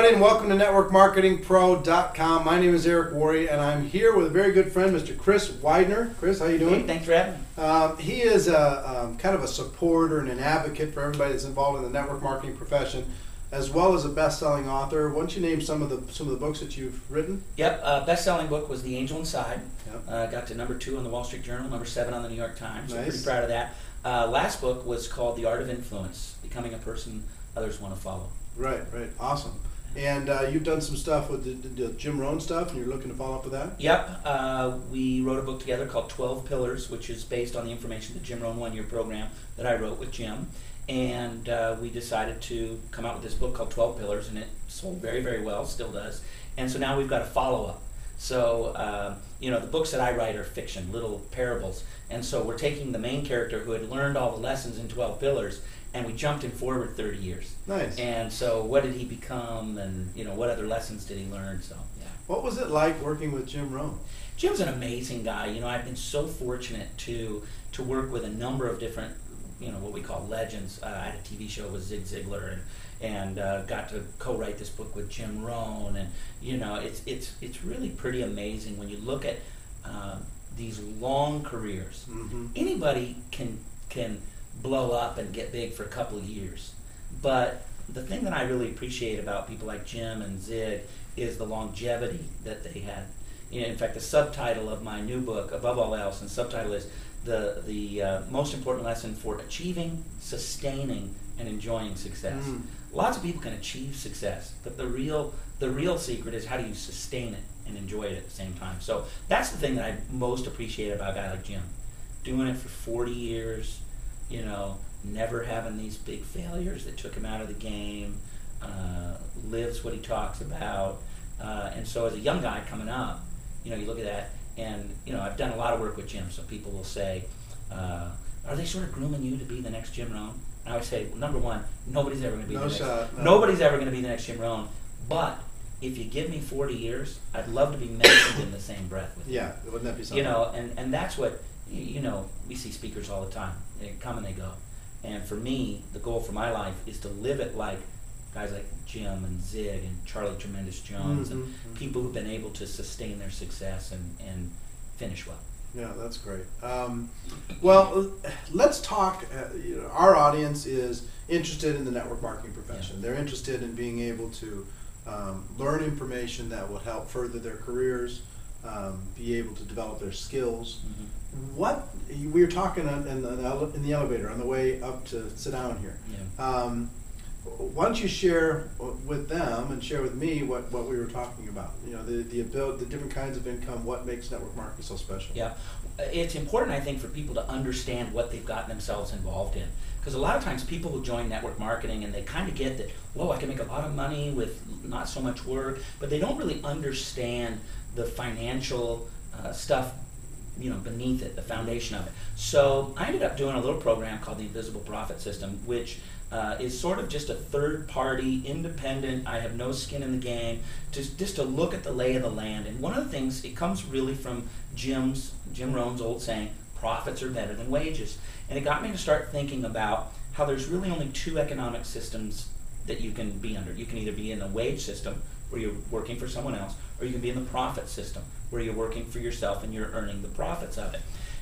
everybody, and welcome to NetworkMarketingPro.com. My name is Eric Worre, and I'm here with a very good friend, Mr. Chris Widener. Chris, how you doing? Hey, thanks for having me. He is a kind of a supporter and an advocate for everybody that's involved in the network marketing profession, as well as a best-selling author. Why don't you name some of the books that you've written? Yep, best-selling book was The Angel Inside. Yep. Got to number 2 on the Wall Street Journal, number 7 on the New York Times. So Nice. pretty proud of that. Last book was called The Art of Influence, Becoming a Person Others Want to Follow. Right, awesome. And you've done some stuff with the Jim Rohn stuff, and you're looking to follow up with that? Yep, we wrote a book together called 12 Pillars, which is based on the information, the Jim Rohn one-year program that I wrote with Jim. And we decided to come out with this book called 12 Pillars, and it sold very, very well, still does. And so now we've got a follow-up. So, the books that I write are fiction, little parables. And so we're taking the main character who had learned all the lessons in 12 Pillars, and we jumped him forward 30 years. Nice. And so what did he become, and what other lessons did he learn? So, yeah. What was it like working with Jim Rohn? Jim's an amazing guy. I've been so fortunate to work with a number of different, what we call legends. I had a TV show with Zig Ziglar, and got to co-write this book with Jim Rohn, and it's really pretty amazing when you look at these long careers. Mm-hmm. Anybody can blow up and get big for a couple of years, but the thing that I really appreciate about people like Jim and Zig is the longevity that they had. In fact, the subtitle of my new book, above all else, and subtitle is the most important lesson for achieving, sustaining, and enjoying success. Lots of people can achieve success, but the real secret is how do you sustain it and enjoy it at the same time. So that's the thing that I most appreciate about a guy like Jim. Doing it for 40 years, never having these big failures that took him out of the game, lives what he talks about. And so as a young guy coming up, you look at that, and I've done a lot of work with Jim, so people will say, are they sort of grooming you to be the next Jim Rohn? And I would say, well, number one, nobody's ever going to be nobody's ever going to be the next Jim Rohn. But if you give me 40 years, I'd love to be mentioned in the same breath with you. Yeah, wouldn't that be something? And that's what we see speakers all the time. They come and they go. And for me, the goal for my life is to live it like guys like Jim and Zig and Charlie Tremendous Jones, and people who've been able to sustain their success and finish well. Yeah, that's great. Well, let's talk. Our audience is interested in the network marketing profession. Yeah. They're interested in being able to learn information that will help further their careers, be able to develop their skills. What we were talking in the elevator on the way up to sit down here. Yeah. Why don't you share with them and share with me what we were talking about? The different kinds of income. What makes network marketing so special? Yeah, it's important, I think, for people to understand what they've gotten themselves involved in. Because a lot of times people will join network marketing and they kind of get that, whoa, I can make a lot of money with not so much work, but they don't really understand the financial stuff beneath it, the foundation of it. So I ended up doing a little program called the Invisible Profit System, which is sort of just a third-party, independent, I have no skin in the game, just to look at the lay of the land. And one of the things, it comes really from Jim Rohn's old saying, profits are better than wages. And it got me to start thinking about how there's really only 2 economic systems that you can be under. You can either be in a wage system, where you're working for someone else, or you can be in the profit system, where you're working for yourself and you're earning the profits of it.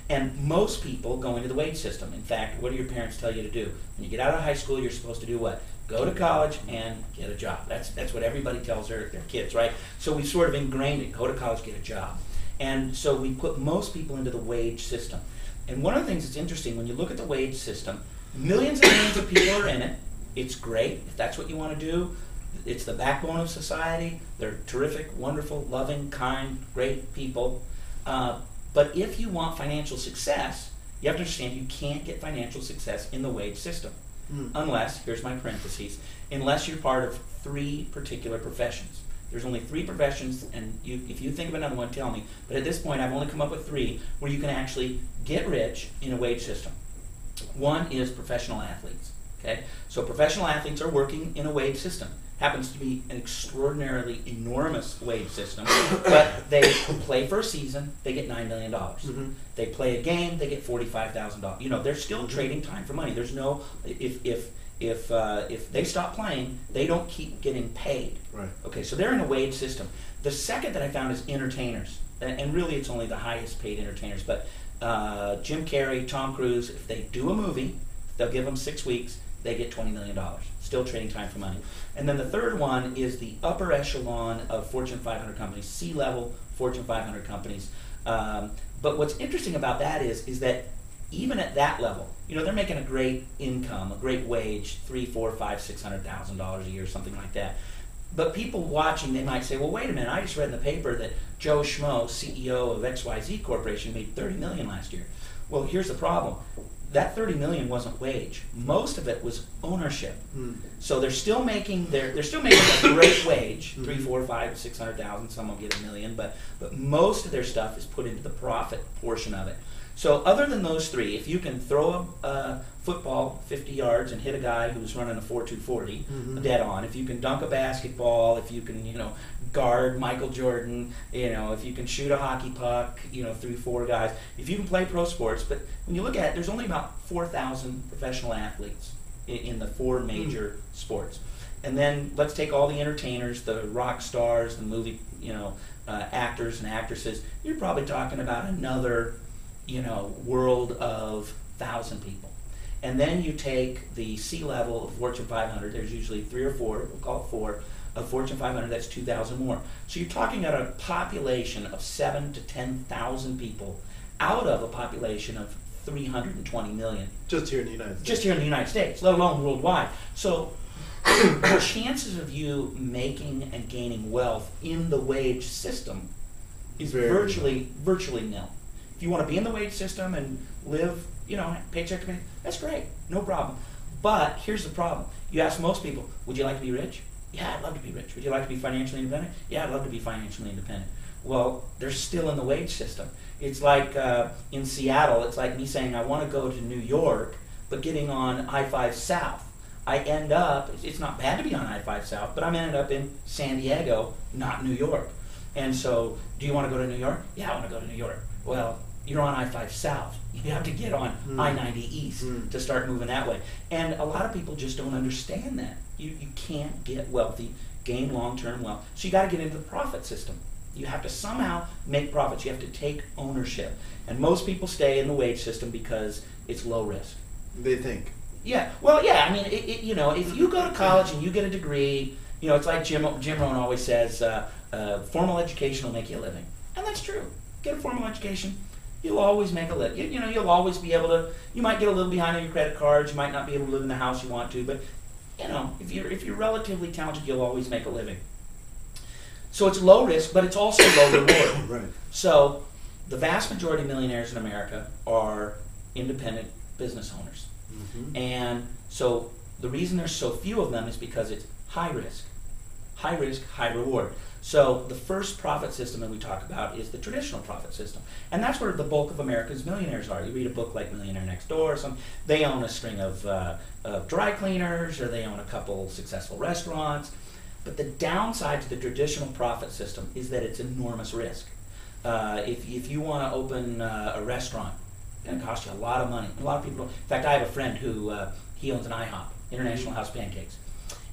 And most people go into the wage system. In fact, what do your parents tell you to do? When you get out of high school, you're supposed to do what? Go to college and get a job. That's what everybody tells their kids, right? So we've sort of ingrained it. Go to college, get a job. And so we put most people into the wage system. And one of the things that's interesting, when you look at the wage system, millions and millions of people are in it. It's great if that's what you want to do. It's the backbone of society. They're terrific, wonderful, loving, kind, great people. But if you want financial success, you have to understand you can't get financial success in the wage system unless, here's my parentheses, unless you're part of 3 particular professions. There's only 3 professions, and if you think of another one, tell me. But at this point, I've only come up with 3 where you can actually get rich in a wage system. One is professional athletes. Okay, so professional athletes are working in a wage system. Happens to be an extraordinarily enormous wage system, but they play for a season, they get $9 million. They play a game, they get $45,000. They're still trading time for money. There's no, if if they stop playing, they don't keep getting paid. Right. Okay, so they're in a wage system. The second that I found is entertainers, and really it's only the highest paid entertainers. But Jim Carrey, Tom Cruise, if they do a movie, they'll give them 6 weeks. They get $20 million. Still trading time for money. And then the third one is the upper echelon of Fortune 500 companies, C-level Fortune 500 companies. But what's interesting about that is that even at that level, they're making a great income, a great wage, $300,000, $400,000, $500,000, $600,000 a year, something like that. But people watching, they might say, well, wait a minute, I just read in the paper that Joe Schmo, CEO of XYZ Corporation, made $30 million last year. Well, here's the problem. That $30 million wasn't wage. Most of it was ownership. So they're still making a great wage, $300,000, $400,000, $500,000, $600,000. Some will get $1 million, but most of their stuff is put into the profit portion of it. So other than those three, if you can throw a football 50 yards and hit a guy who's running a 4.240 dead on, if you can dunk a basketball, if you can guard Michael Jordan, if you can shoot a hockey puck, 3-4 guys, if you can play pro sports. But when you look at it, there's only about 4,000 professional athletes in the 4 major sports. And then let's take all the entertainers, the rock stars, the movie actors and actresses. You're probably talking about another world of 1,000 people. And then you take the C-level of Fortune 500, there's usually 3 or 4, we'll call it 4, of Fortune 500, that's 2,000 more. So you're talking about a population of 7,000 to 10,000 people out of a population of 320 million. Just here in the United States. Just here in the United States, let alone worldwide. So the chances of you making and gaining wealth in the wage system is virtually nil. If you want to be in the wage system and live, paycheck to paycheck, that's great, no problem. But here's the problem. You ask most people, would you like to be rich? Yeah, I'd love to be rich. Would you like to be financially independent? Yeah, I'd love to be financially independent. Well, they're still in the wage system. It's like in Seattle, it's like me saying I want to go to New York, but getting on I-5 South. I end up, it's not bad to be on I-5 South, but I'm ended up in San Diego, not New York. And so, do you want to go to New York? Yeah, I want to go to New York. Well, you're on I-5 South. You have to get on I-90 East to start moving that way. And a lot of people just don't understand that. You can't get wealthy, gain long-term wealth. So you got to get into the profit system. You have to somehow make profits. You have to take ownership. And most people stay in the wage system because it's low risk. They think. Yeah. Well, yeah. I mean, if you go to college and you get a degree, it's like Jim Rohn always says, formal education will make you a living. And that's true. Get a formal education. You'll always make a living. You'll always be able to. You might get a little behind on your credit cards. You might not be able to live in the house you want to, but if you're relatively talented, you'll always make a living. So it's low risk, but it's also low reward. Right. So the vast majority of millionaires in America are independent business owners, and so the reason there's so few of them is because it's high risk, high reward. So the first profit system that we talk about is the traditional profit system. And that's where the bulk of America's millionaires are. You read a book like Millionaire Next Door, they own a string of dry cleaners, or they own a couple successful restaurants. But the downside to the traditional profit system is that it's enormous risk. If you want to open a restaurant, it's going to cost you a lot of money. A lot of people don't. In fact, I have a friend who he owns an IHOP, International House Pancakes.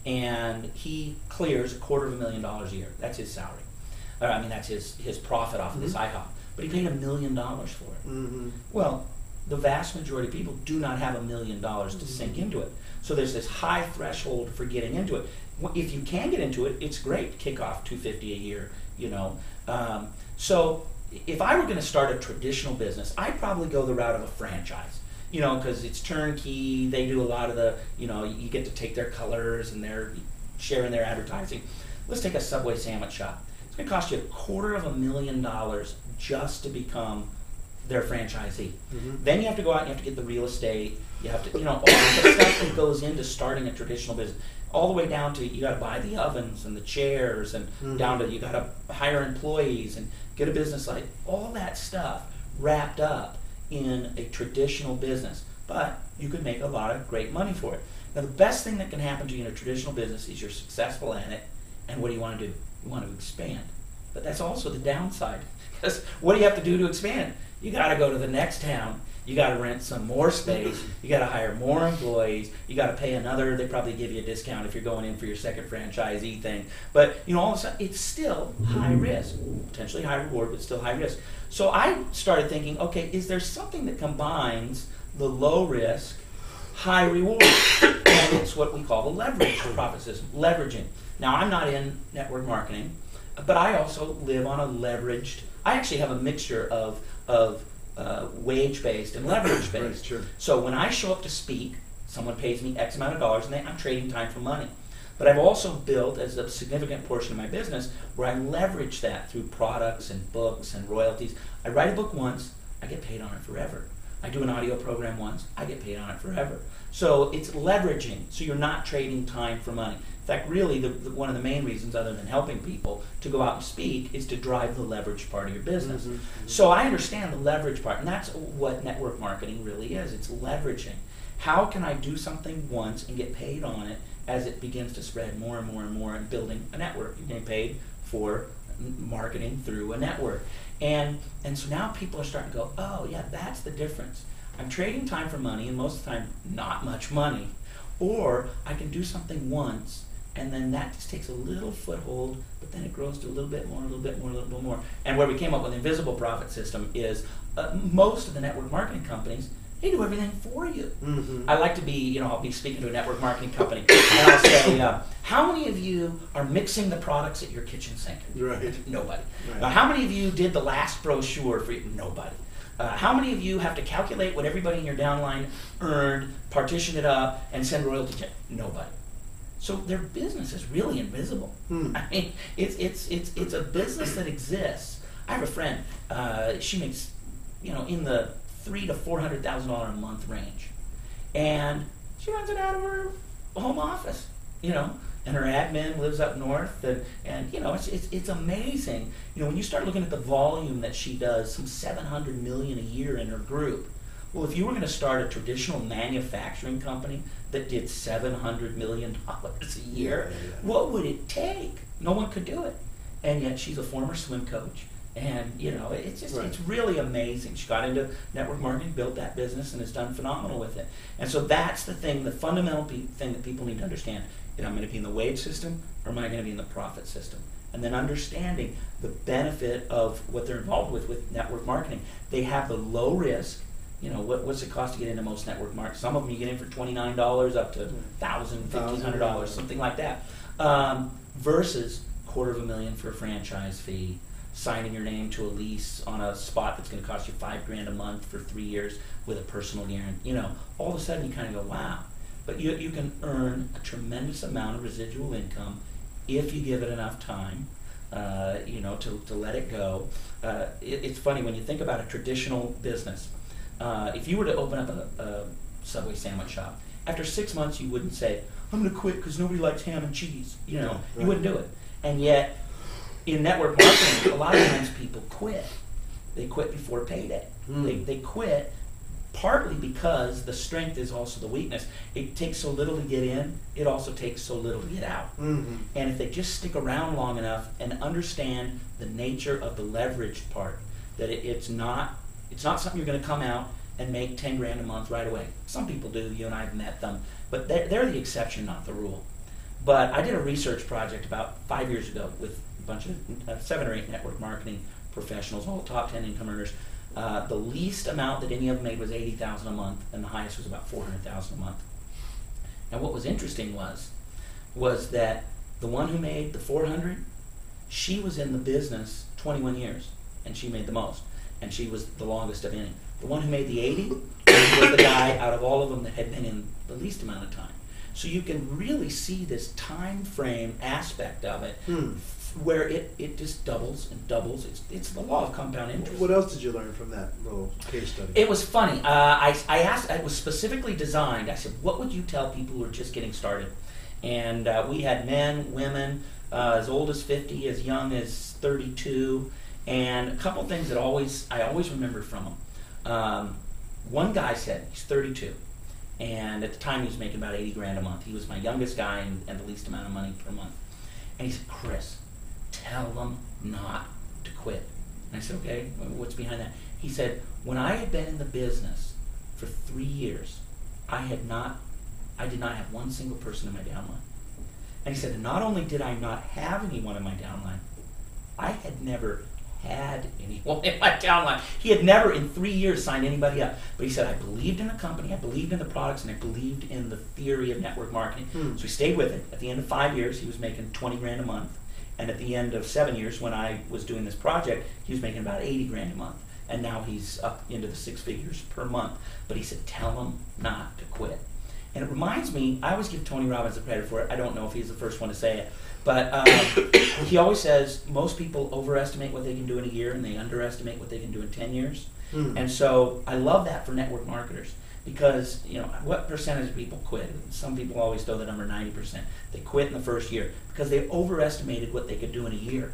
And he clears $250,000 a year. That's his salary. That's his profit off of this IHOP. But he paid $1 million for it. Well, the vast majority of people do not have $1 million to sink into it. So there's this high threshold for getting into it. If you can get into it, it's great. Kick off $250 a year. So if I were going to start a traditional business, I'd probably go the route of a franchise. Because it's turnkey, they do a lot of the, you get to take their colors and they're sharing their advertising. Let's take a Subway sandwich shop. It's going to cost you $250,000 just to become their franchisee. Then you have to go out and you have to get the real estate. You have to, all the stuff that goes into starting a traditional business. All the way down to you got to buy the ovens and the chairs, and down to you got to hire employees and get a business site. All that stuff wrapped up in a traditional business, but you could make a lot of great money for it. Now, the best thing that can happen to you in a traditional business is you're successful at it, and what do? You want to expand. But that's also the downside, because what do you have to do to expand? You got to go to the next town. you got to rent some more space, you got to hire more employees, you got to pay another, they probably give you a discount if you're going in for your second franchisee thing. But, all of a sudden, it's still high risk, potentially high reward, but still high risk. So I started thinking, okay, is there something that combines the low risk, high reward? And it's what we call the leverage profit system, leveraging. Now, I'm not in network marketing, but I also live on a leveraged, I actually have a mixture of wage-based and leverage-based. Right, sure. So when I show up to speak, someone pays me X amount of dollars, and I'm trading time for money. But I've also built, as a significant portion of my business, where I leverage that through products and books and royalties. I write a book once, I get paid on it forever. I do an audio program once, I get paid on it forever. So it's leveraging, so you're not trading time for money. In fact, really, one of the main reasons, other than helping people to go out and speak, is to drive the leverage part of your business. So I understand the leverage part, and that's what network marketing really is. It's leveraging. How can I do something once and get paid on it as it begins to spread more and more and more and building a network? You're getting paid for marketing through a network. And so now people are starting to go, oh yeah, that's the difference. I'm trading time for money, and most of the time, not much money. Or I can do something once, and then that just takes a little foothold, but then it grows to a little bit more, a little bit more, a little bit more. And where we came up with the invisible profit system is most of the network marketing companies, they do everything for you. I like to be, I'll be speaking to a network marketing company, and I'll say, how many of you are mixing the products at your kitchen sink? Right. Nobody. Right. How many of you did the last brochure for you? Nobody. How many of you have to calculate what everybody in your downline earned, partition it up, and send royalty check? Nobody. So their business is really invisible. I mean, it's a business that exists. I have a friend. She makes, in the $300,000 to $400,000 a month range, and she runs it out of her home office. And her admin lives up north, and it's amazing. When you start looking at the volume that she does, some $700 million a year in her group. Well, if you were going to start a traditional manufacturing company that did $700 million a year, what would it take? No one could do it. And yet she's a former swim coach. And, it's just, it's really amazing. She got into network marketing, built that business, and has done phenomenal with it. And so that's the thing, the fundamental thing that people need to understand. Am I going to be in the wage system, or am I going to be in the profit system? And then understanding the benefit of what they're involved with network marketing. They have the low risk. What's it cost to get into most network markets? Some of them you get in for $29 up to $1,000, $1,500, something like that. Versus $250,000 for a franchise fee, signing your name to a lease on a spot that's going to cost you $5,000 a month for 3 years with a personal guarantee. All of a sudden you kind of go, wow. But you can earn a tremendous amount of residual income if you give it enough time, to let it go. It's funny when you think about a traditional business. If you were to open up a Subway sandwich shop, after 6 months you wouldn't say, I'm going to quit because nobody likes ham and cheese. You wouldn't do it. And yet, in network marketing, a lot of times people quit. They quit before payday. They quit partly because the strength is also the weakness. It takes so little to get in, it also takes so little to get out. And if they just stick around long enough and understand the nature of the leveraged part, that it's not something you're going to come out and make $10,000 a month right away. Some people do. You and I have met them, but they're the exception, not the rule. But I did a research project about 5 years ago with a bunch of 7 or 8 network marketing professionals, all top 10 income earners. The least amount that any of them made was $80,000 a month, and the highest was about $400,000 a month. Now, what was interesting was that the one who made the $400,000, she was in the business 21 years, and she made the most, and she was the longest of any. The one who made the $80,000 was the guy out of all of them that had been in the least amount of time. So you can really see this time frame aspect of it, where it just doubles and doubles. It's the law of compound interest. What else did you learn from that little case study? It was funny. I asked. It was specifically designed. I said, "What would you tell people who are just getting started?" And we had men, women, as old as 50, as young as 32, and a couple things that I always remembered from them. One guy said he's 32. And at the time, he was making about $80,000 a month. He was my youngest guy and the least amount of money per month. And he said, Chris, tell them not to quit. And I said, okay, what's behind that? He said, when I had been in the business for 3 years, I did not have one single person in my downline. And he said, and not only did I not have anyone in my downline, I had never had anyone in my downline. He had never in 3 years signed anybody up. But he said, I believed in the company, I believed in the products, and I believed in the theory of network marketing. So he stayed with it. At the end of 5 years, he was making 20 grand a month. And at the end of 7 years, when I was doing this project, he was making about 80 grand a month. And now he's up into the 6 figures per month. But he said, tell him not to quit. And it reminds me, I always give Tony Robbins the credit for it. I don't know if he's the first one to say it. But he always says most people overestimate what they can do in a year and they underestimate what they can do in 10 years. And so I love that for network marketers because, you know, what percentage of people quit? Some people always throw the number 90%. They quit in the first year because they overestimated what they could do in a year.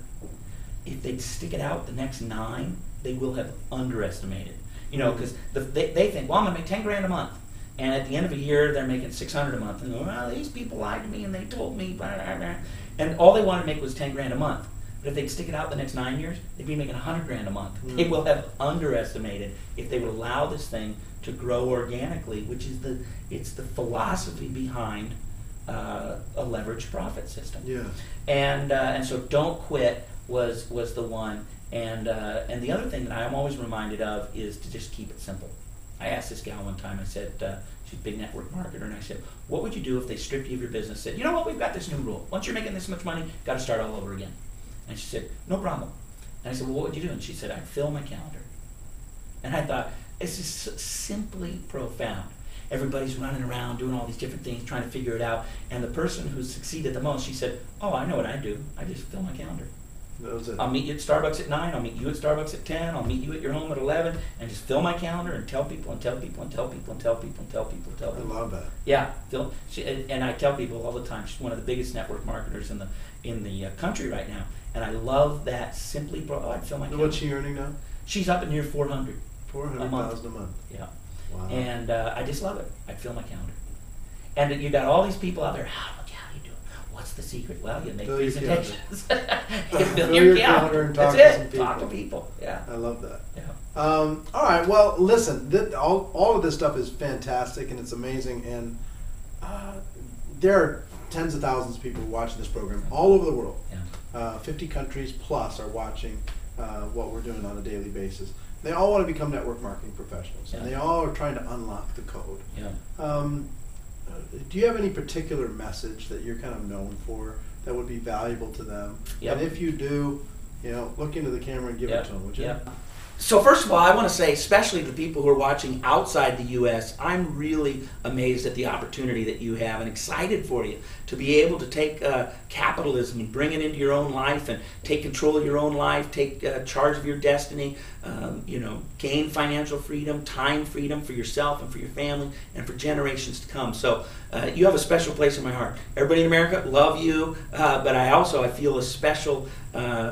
If they'd stick it out the next 9, they will have underestimated. You know, because they think, well, I'm going to make 10 grand a month. And at the end of a year, they're making 600 a month. And well, these people lied to me and they told me, blah, blah, blah. And all they wanted to make was 10 grand a month. But if they'd stick it out the next 9 years, they'd be making 100 grand a month. They will have underestimated if they would allow this thing to grow organically, which is the philosophy behind a leveraged profit system. Yeah. And so don't quit was the one. And the other thing that I'm always reminded of is to just keep it simple. I asked this gal one time, I said, she's a big network marketer, and I said, what would you do if they stripped you of your business? Said, you know what, we've got this new rule. Once you're making this much money, got to start all over again. And she said, no problem. And I said, well, what would you do? And she said, I'd fill my calendar. And I thought, it's just simply profound. Everybody's running around doing all these different things, trying to figure it out. And the person who succeeded the most, she said, oh, I know what I do. I just fill my calendar. That was it. I'll meet you at Starbucks at 9, I'll meet you at Starbucks at 10, I'll meet you at your home at 11, and just fill my calendar and tell people and tell people and tell people and tell people and tell people and tell people. I love that. Yeah, and I tell people all the time, she's one of the biggest network marketers in the country right now, and I love that simply, I'd fill my calendar. What's she earning now? She's up in near 400. 400,000 a month. Yeah. Wow. And I just love it. I'd fill my calendar. And you got all these people out there, how you do it? What's the secret? Well, you make Fill your presentations. You Fill your calendar and talk That's to some it. people. Talk to people. Yeah. I love that. Yeah. All right. Well, listen. All of this stuff is fantastic and it's amazing. And there are tens of thousands of people watching this program all over the world. Yeah. 50 countries plus are watching what we're doing on a daily basis. They all want to become network marketing professionals, and they all are trying to unlock the code. Yeah. Do you have any particular message that you're kind of known for that would be valuable to them? Yep. And if you do, look into the camera and give it to them, would you? Yeah. So first of all, I want to say, especially the people who are watching outside the U.S., I'm really amazed at the opportunity that you have and excited for you to be able to take capitalism and bring it into your own life and take control of your own life, take charge of your destiny, gain financial freedom, time freedom for yourself and for your family and for generations to come. So you have a special place in my heart. Everybody in America, love you, but I feel a special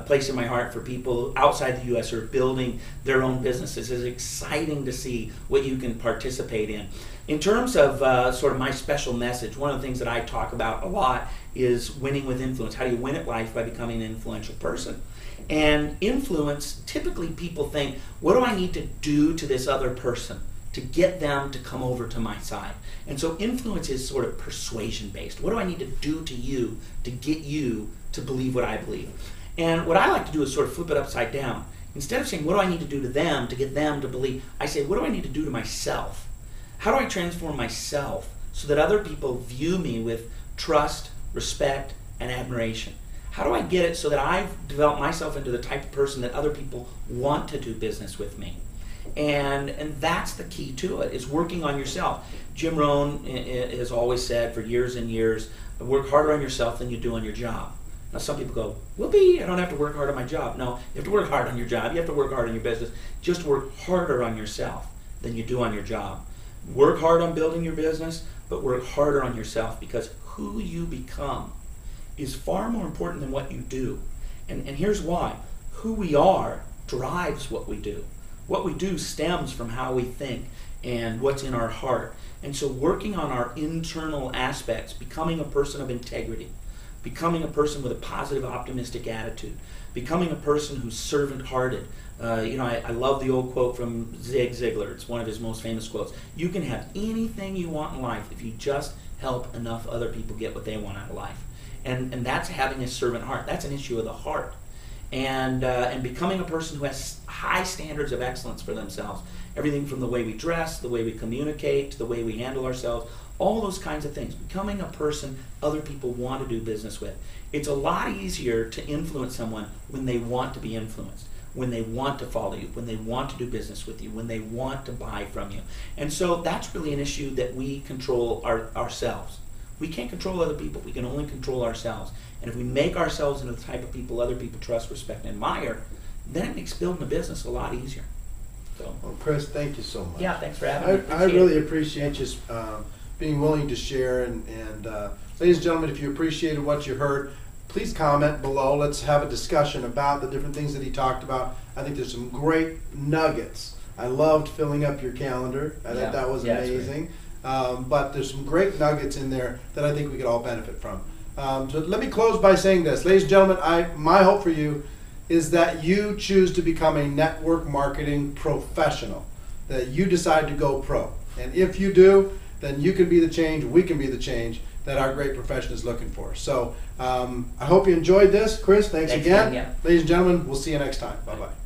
place in my heart for people outside the U.S. who are building their own businesses. It's exciting to see what you can participate in. In terms of sort of my special message, one of the things that I talk about a lot is winning with influence. How do you win at life? By becoming an influential person. And influence, typically people think, what do I need to do to this other person to get them to come over to my side? And so influence is sort of persuasion based. What do I need to do to you to get you to believe what I believe? And what I like to do is sort of flip it upside down. Instead of saying, what do I need to do to them to get them to believe, I say, what do I need to do to myself? How do I transform myself so that other people view me with trust, respect, and admiration? How do I get it so that I've developed myself into the type of person that other people want to do business with me? And that's the key to it, is working on yourself. Jim Rohn has always said for years and years, work harder on yourself than you do on your job. Now some people go, whoopee, I don't have to work hard on my job. No, you have to work hard on your job. You have to work hard on your business. Just work harder on yourself than you do on your job. Work hard on building your business, but work harder on yourself, because who you become is far more important than what you do. And here's why. Who we are drives what we do. What we do stems from how we think and what's in our heart. And so working on our internal aspects, becoming a person of integrity, becoming a person with a positive, optimistic attitude, becoming a person who's servant-hearted. I love the old quote from Zig Ziglar. It's one of his most famous quotes. You can have anything you want in life if you just help enough other people get what they want out of life. And that's having a servant heart. That's an issue of the heart. And becoming a person who has high standards of excellence for themselves. Everything from the way we dress, the way we communicate, to the way we handle ourselves, all those kinds of things. Becoming a person other people want to do business with. It's a lot easier to influence someone when they want to be influenced, when they want to follow you, when they want to do business with you, when they want to buy from you. And so that's really an issue that we control ourselves. We can't control other people. We can only control ourselves. And if we make ourselves into the type of people other people trust, respect, and admire, then it makes building a business a lot easier. So, well, Chris, thank you so much. Yeah, thanks for having me. I really appreciate you being willing to share. And ladies and gentlemen, if you appreciated what you heard, please comment below. Let's have a discussion about the different things that he talked about. I think there's some great nuggets. I loved filling up your calendar. I thought that was amazing. But there's some great nuggets in there that I think we could all benefit from. So let me close by saying this. Ladies and gentlemen, my hope for you is that you choose to become a network marketing professional, that you decide to go pro. And if you do, then you can be the change, we can be the change that our great profession is looking for. So I hope you enjoyed this. Chris, thanks again. Yeah. Ladies and gentlemen, we'll see you next time. Bye-bye.